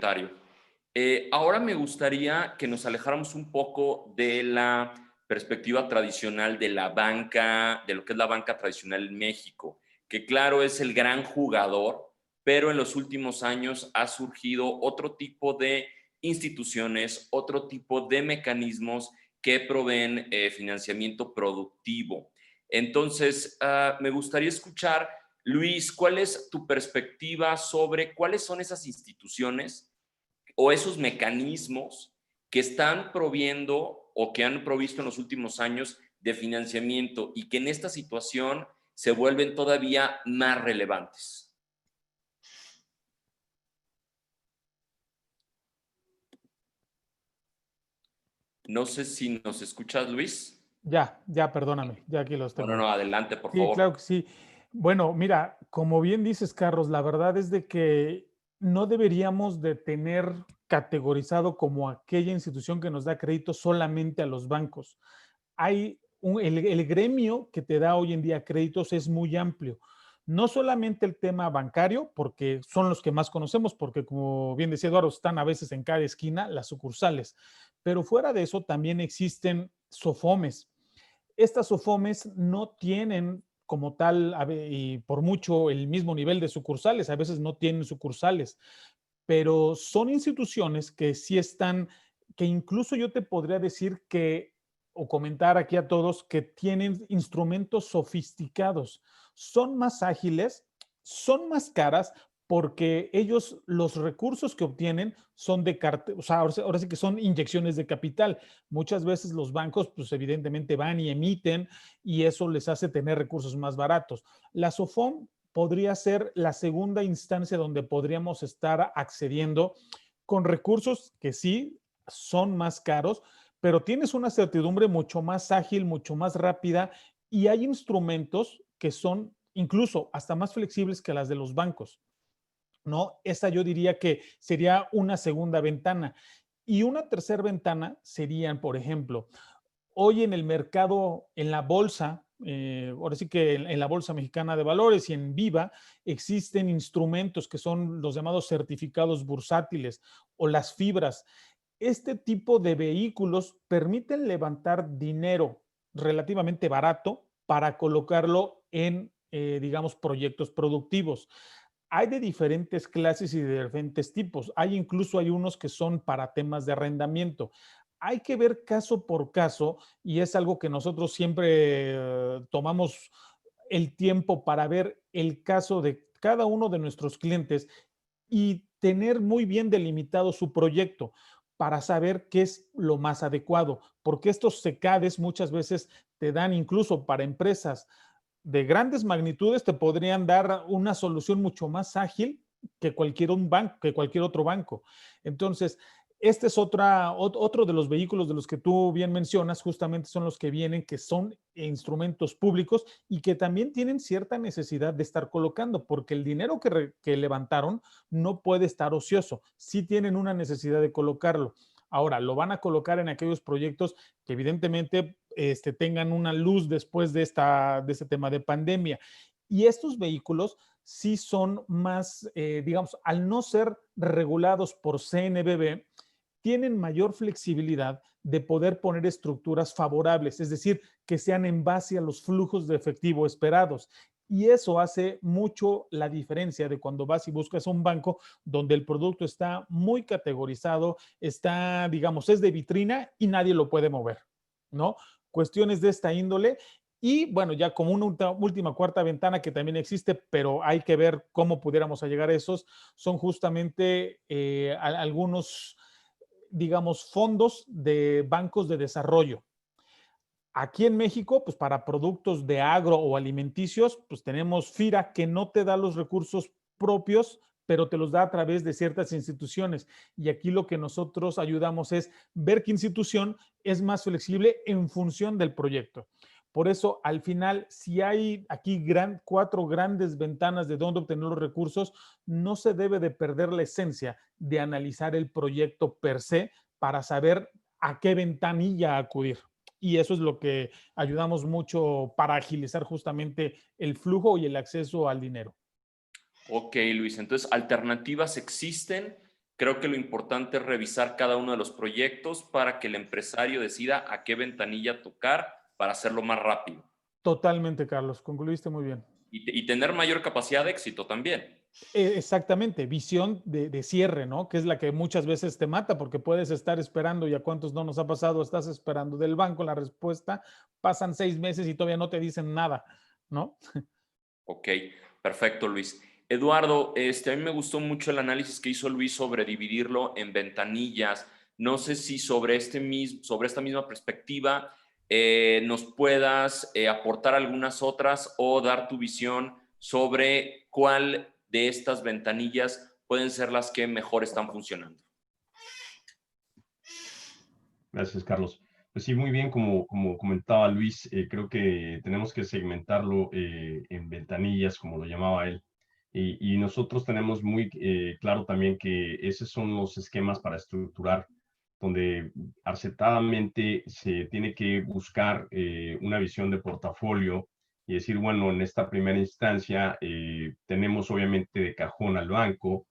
secretario. Ahora me gustaría que nos alejáramos un poco de la perspectiva tradicional de la banca, de lo que es la banca tradicional en México, que claro es el gran jugador, pero en los últimos años ha surgido otro tipo de instituciones, otro tipo de mecanismos que proveen financiamiento productivo. Entonces, me gustaría escuchar, Luis, ¿cuál es tu perspectiva sobre cuáles son esas instituciones o esos mecanismos que están proviendo o que han provisto en los últimos años de financiamiento y que en esta situación se vuelven todavía más relevantes? No sé si nos escuchas, Luis. Ya, perdóname, ya aquí los No, no, tengo. no, adelante, por Sí, favor. claro que sí. Bueno, mira, como bien dices, Carlos, la verdad es de que no deberíamos de tener categorizado como aquella institución que nos da crédito solamente a los bancos. El gremio que te da hoy en día créditos es muy amplio. No solamente el tema bancario, porque son los que más conocemos, porque como bien decía Eduardo, están a veces en cada esquina las sucursales, pero fuera de eso también existen SOFOMES. Estas SOFOMES no tienen como tal, y por mucho, el mismo nivel de sucursales, a veces no tienen sucursales, pero son instituciones que sí están, que incluso yo te podría decir que, o comentar aquí a todos, que tienen instrumentos sofisticados, son más ágiles, son más caras, porque ellos, los recursos que obtienen son de cartera, o sea, ahora sí que son inyecciones de capital. Muchas veces los bancos, pues evidentemente van y emiten y eso les hace tener recursos más baratos. La SOFOM podría ser la segunda instancia donde podríamos estar accediendo con recursos que sí son más caros, pero tienes una certidumbre mucho más ágil, mucho más rápida y hay instrumentos que son incluso hasta más flexibles que las de los bancos, ¿no? Esa yo diría que sería una segunda ventana. Y una tercera ventana serían, por ejemplo, hoy en el mercado, en la bolsa, ahora sí que en la Bolsa Mexicana de Valores y en Viva, existen instrumentos que son los llamados certificados bursátiles o las fibras. Este tipo de vehículos permiten levantar dinero relativamente barato para colocarlo en, digamos, proyectos productivos. Hay de diferentes clases y de diferentes tipos. Hay unos que son para temas de arrendamiento. Hay que ver caso por caso y es algo que nosotros siempre tomamos el tiempo para ver el caso de cada uno de nuestros clientes y tener muy bien delimitado su proyecto para saber qué es lo más adecuado, porque estos SECADES muchas veces te dan incluso para empresas de grandes magnitudes, te podrían dar una solución mucho más ágil que que cualquier otro banco. Entonces, este es otro de los vehículos de los que tú bien mencionas, justamente son los que vienen, que son instrumentos públicos y que también tienen cierta necesidad de estar colocando, porque el dinero que levantaron no puede estar ocioso, sí tienen una necesidad de colocarlo. Ahora, lo van a colocar en aquellos proyectos que evidentemente tengan una luz después de este tema de pandemia. Y estos vehículos sí son más, digamos, al no ser regulados por CNBB, tienen mayor flexibilidad de poder poner estructuras favorables, es decir, que sean en base a los flujos de efectivo esperados. Y eso hace mucho la diferencia de cuando vas y buscas un banco donde el producto está muy categorizado, está, digamos, es de vitrina y nadie lo puede mover, ¿no? Cuestiones de esta índole. Y bueno, ya como una última cuarta ventana que también existe, pero hay que ver cómo pudiéramos llegar a esos, son justamente algunos, digamos, fondos de bancos de desarrollo. Aquí en México, pues para productos de agro o alimenticios, pues tenemos FIRA que no te da los recursos propios, pero te los da a través de ciertas instituciones. Y aquí lo que nosotros ayudamos es ver qué institución es más flexible en función del proyecto. Por eso, al final, si hay aquí cuatro grandes ventanas de dónde obtener los recursos, no se debe de perder la esencia de analizar el proyecto per se para saber a qué ventanilla acudir. Y eso es lo que ayudamos mucho para agilizar justamente el flujo y el acceso al dinero. Ok, Luis, entonces alternativas existen, Creo que lo importante es revisar cada uno de los proyectos para que el empresario decida a qué ventanilla tocar para hacerlo más rápido Totalmente, Carlos, concluiste muy bien. y tener mayor capacidad de éxito también. Exactamente, visión de cierre, ¿no? Que es la que muchas veces te mata porque puedes estar esperando y a cuántos no nos ha pasado, estás esperando del banco la respuesta, pasan 6 meses y todavía no te dicen nada, ¿no? Ok, perfecto, Luis. Eduardo, a mí me gustó mucho el análisis que hizo Luis sobre dividirlo en ventanillas. No sé si sobre sobre esta misma perspectiva nos puedas aportar algunas otras o dar tu visión sobre cuál de estas ventanillas pueden ser las que mejor están funcionando. Gracias, Carlos. Pues sí, muy bien, como comentaba Luis, creo que tenemos que segmentarlo en ventanillas, como lo llamaba él. Y nosotros tenemos muy claro también que esos son los esquemas para estructurar, donde acertadamente se tiene que buscar una visión de portafolio y decir, bueno, en esta primera instancia tenemos obviamente de cajón al banco,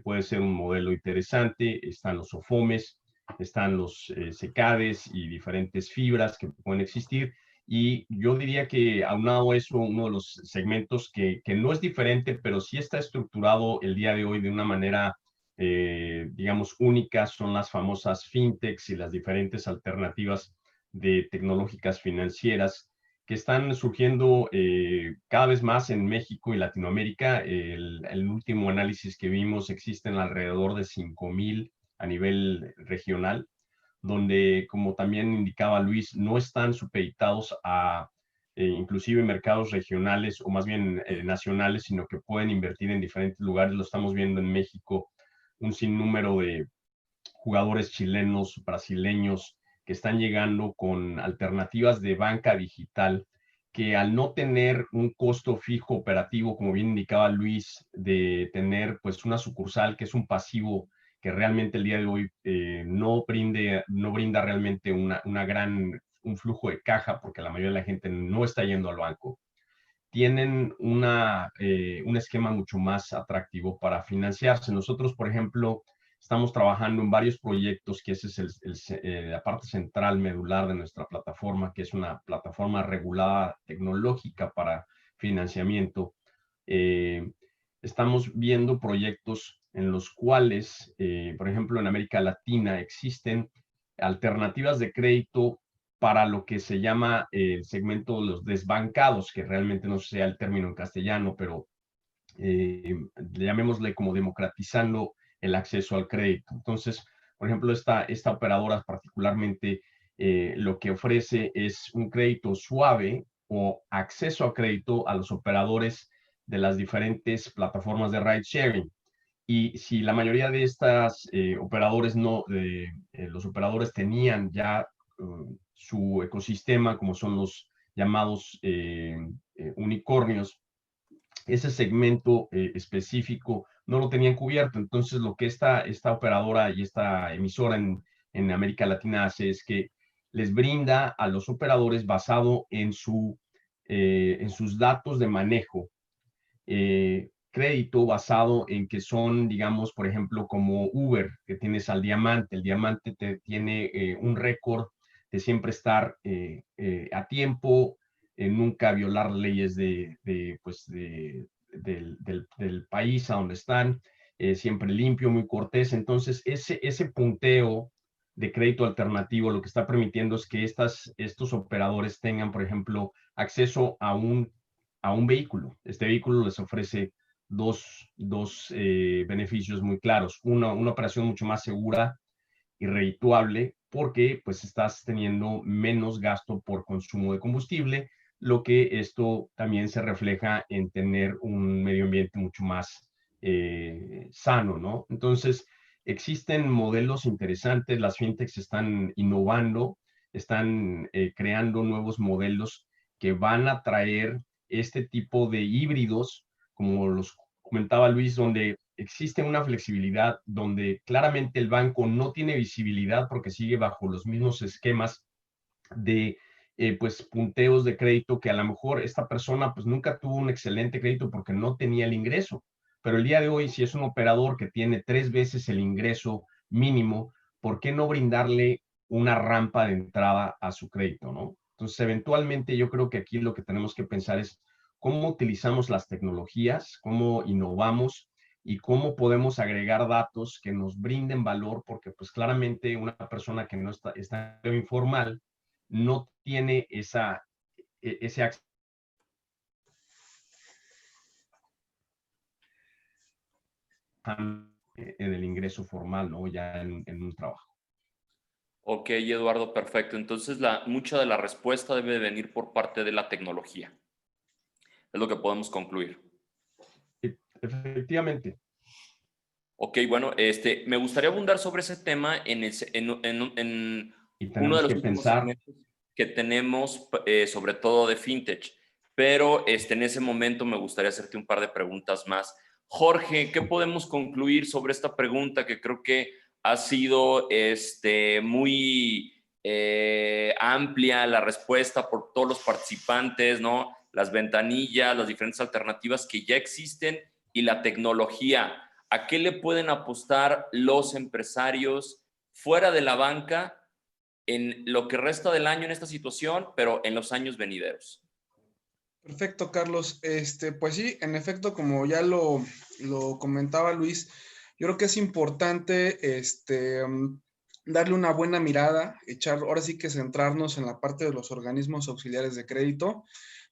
puede ser un modelo interesante, están los OFOMES, están los secades y diferentes fibras que pueden existir. Y yo diría que aunado a eso, uno de los segmentos que no es diferente, pero sí está estructurado el día de hoy de una manera, digamos, única, son las famosas fintechs y las diferentes alternativas de tecnológicas financieras que están surgiendo cada vez más en México y Latinoamérica. El último análisis que vimos, existen alrededor de 5,000 a nivel regional, donde, como también indicaba Luis, no están supeditados a inclusive mercados regionales o más bien nacionales, sino que pueden invertir en diferentes lugares. Lo estamos viendo en México, un sinnúmero de jugadores chilenos, brasileños, que están llegando con alternativas de banca digital que al no tener un costo fijo operativo, como bien indicaba Luis, de tener pues una sucursal que es un pasivo que realmente el día de hoy no brinda realmente un flujo de caja, porque la mayoría de la gente no está yendo al banco, tienen un esquema mucho más atractivo para financiarse. Nosotros, por ejemplo, estamos trabajando en varios proyectos, que esa es la parte central, medular de nuestra plataforma, que es una plataforma regulada tecnológica para financiamiento. Eh, Estamos viendo proyectos en los cuales, por ejemplo, en América Latina existen alternativas de crédito para lo que se llama el segmento de los desbancados, que realmente no sea el término en castellano, pero llamémosle como democratizando el acceso al crédito. Entonces, por ejemplo, esta operadora particularmente lo que ofrece es un crédito suave o acceso a crédito a los operadores de las diferentes plataformas de ride sharing. Y si la mayoría de estas operadores los operadores tenían ya su ecosistema, como son los llamados unicornios, ese segmento específico no lo tenían cubierto. Entonces, lo que esta operadora y esta emisora en América Latina hace es que les brinda a los operadores basado en sus datos de manejo crédito basado en que son, digamos, por ejemplo, como Uber, que tienes al diamante. El diamante tiene un récord de siempre estar a tiempo, nunca violar leyes del país a donde están, siempre limpio, muy cortés. Entonces, ese punteo de crédito alternativo lo que está permitiendo es que estos operadores tengan, por ejemplo, acceso a un vehículo. Este vehículo les ofrece dos beneficios muy claros. Una operación mucho más segura y redituable porque pues estás teniendo menos gasto por consumo de combustible, lo que esto también se refleja en tener un medio ambiente mucho más sano, ¿no? Entonces, existen modelos interesantes, las fintechs están innovando, están creando nuevos modelos que van a traer este tipo de híbridos, como los comentaba Luis, donde existe una flexibilidad, donde claramente el banco no tiene visibilidad porque sigue bajo los mismos esquemas de pues punteos de crédito que a lo mejor esta persona pues nunca tuvo un excelente crédito porque no tenía el ingreso, pero el día de hoy, si es un operador que tiene 3 veces el ingreso mínimo, ¿por qué no brindarle una rampa de entrada a su crédito, ¿no? Entonces, eventualmente yo creo que aquí lo que tenemos que pensar es cómo utilizamos las tecnologías, cómo innovamos y cómo podemos agregar datos que nos brinden valor, porque pues claramente una persona que no está informal no tiene ese acceso en el ingreso formal, ¿no? Ya en un trabajo. Ok, Eduardo, perfecto. Entonces, mucha de la respuesta debe de venir por parte de la tecnología. Es lo que podemos concluir. Efectivamente. Ok, bueno, me gustaría abundar sobre ese tema en Y uno de tenemos los que últimos pensar, segmentos que tenemos, sobre todo de fintech. Pero en ese momento me gustaría hacerte un par de preguntas más. Jorge, ¿qué podemos concluir sobre esta pregunta que creo que ha sido muy amplia la respuesta por todos los participantes, ¿no? Las ventanillas, las diferentes alternativas que ya existen y la tecnología. ¿A qué le pueden apostar los empresarios fuera de la banca en lo que resta del año en esta situación, pero en los años venideros? Perfecto, Carlos. Pues sí, en efecto, como ya lo comentaba Luis, yo creo que es importante darle una buena mirada, ahora sí que centrarnos en la parte de los organismos auxiliares de crédito.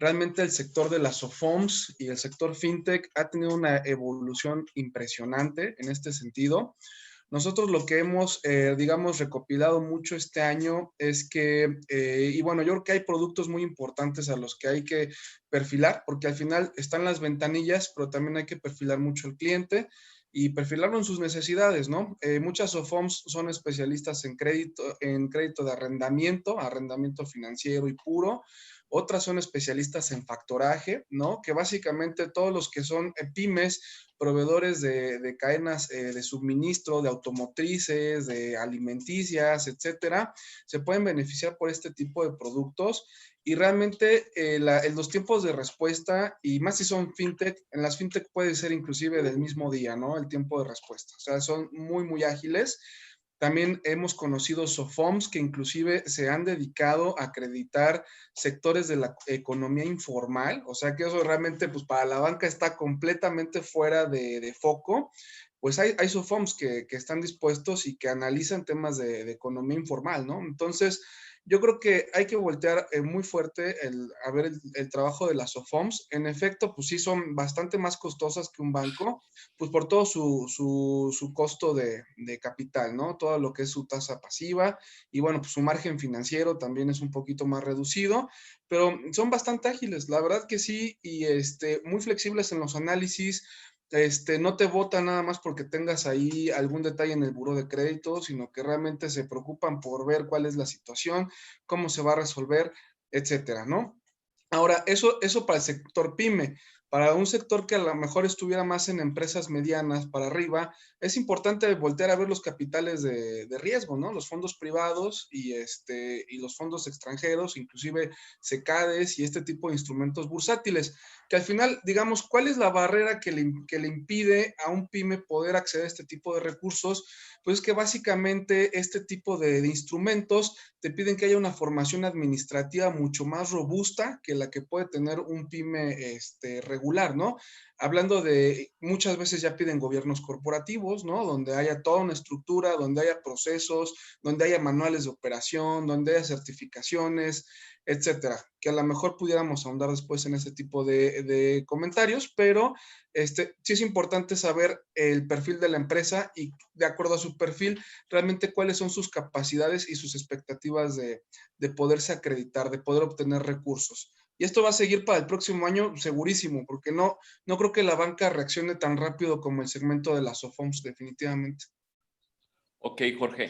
Realmente el sector de las SOFOMS y el sector FinTech ha tenido una evolución impresionante en este sentido. Nosotros lo que hemos, digamos, recopilado mucho este año es que, y bueno, yo creo que hay productos muy importantes a los que hay que perfilar, porque al final están las ventanillas, pero también hay que perfilar mucho al cliente y perfilarlo en sus necesidades, ¿no? Muchas SOFOMs son especialistas en crédito de arrendamiento financiero y puro. Otras son especialistas en factoraje, ¿no? Que básicamente todos los que son pymes, proveedores de cadenas de suministro, de automotrices, de alimenticias, etcétera, se pueden beneficiar por este tipo de productos. Y realmente en los tiempos de respuesta, y más si son fintech, en las fintech puede ser inclusive del mismo día, ¿no? El tiempo de respuesta. O sea, son muy, muy ágiles. También hemos conocido SOFOMs que inclusive se han dedicado a acreditar sectores de la economía informal, o sea que eso realmente pues para la banca está completamente fuera de foco. Pues hay SOFOMs que están dispuestos y que analizan temas de economía informal, ¿no? Entonces, yo creo que hay que voltear muy fuerte a ver el trabajo de las SOFOMs. En efecto, pues sí son bastante más costosas que un banco, pues por todo su costo de capital, ¿no? Todo lo que es su tasa pasiva y bueno, pues su margen financiero también es un poquito más reducido, pero son bastante ágiles, la verdad que sí, y muy flexibles en los análisis. No te votan nada más porque tengas ahí algún detalle en el buró de crédito, sino que realmente se preocupan por ver cuál es la situación, cómo se va a resolver, etcétera, ¿no? Ahora, eso para el sector pyme. Para un sector que a lo mejor estuviera más en empresas medianas para arriba, es importante voltear a ver los capitales de riesgo, ¿no? Los fondos privados y los fondos extranjeros, inclusive SECADES y este tipo de instrumentos bursátiles, que al final, digamos, ¿cuál es la barrera que le impide a un pyme poder acceder a este tipo de recursos? Pues es que básicamente este tipo de instrumentos te piden que haya una formación administrativa mucho más robusta que la que puede tener un pyme regular, ¿no? Hablando de, muchas veces ya piden gobiernos corporativos, ¿no? Donde haya toda una estructura, donde haya procesos, donde haya manuales de operación, donde haya certificaciones, etcétera. Que a lo mejor pudiéramos ahondar después en ese tipo de comentarios, pero sí es importante saber el perfil de la empresa y de acuerdo a su perfil, realmente cuáles son sus capacidades y sus expectativas de poderse acreditar, de poder obtener recursos. Y esto va a seguir para el próximo año segurísimo, porque no creo que la banca reaccione tan rápido como el segmento de las SOFOMs, definitivamente. Ok, Jorge.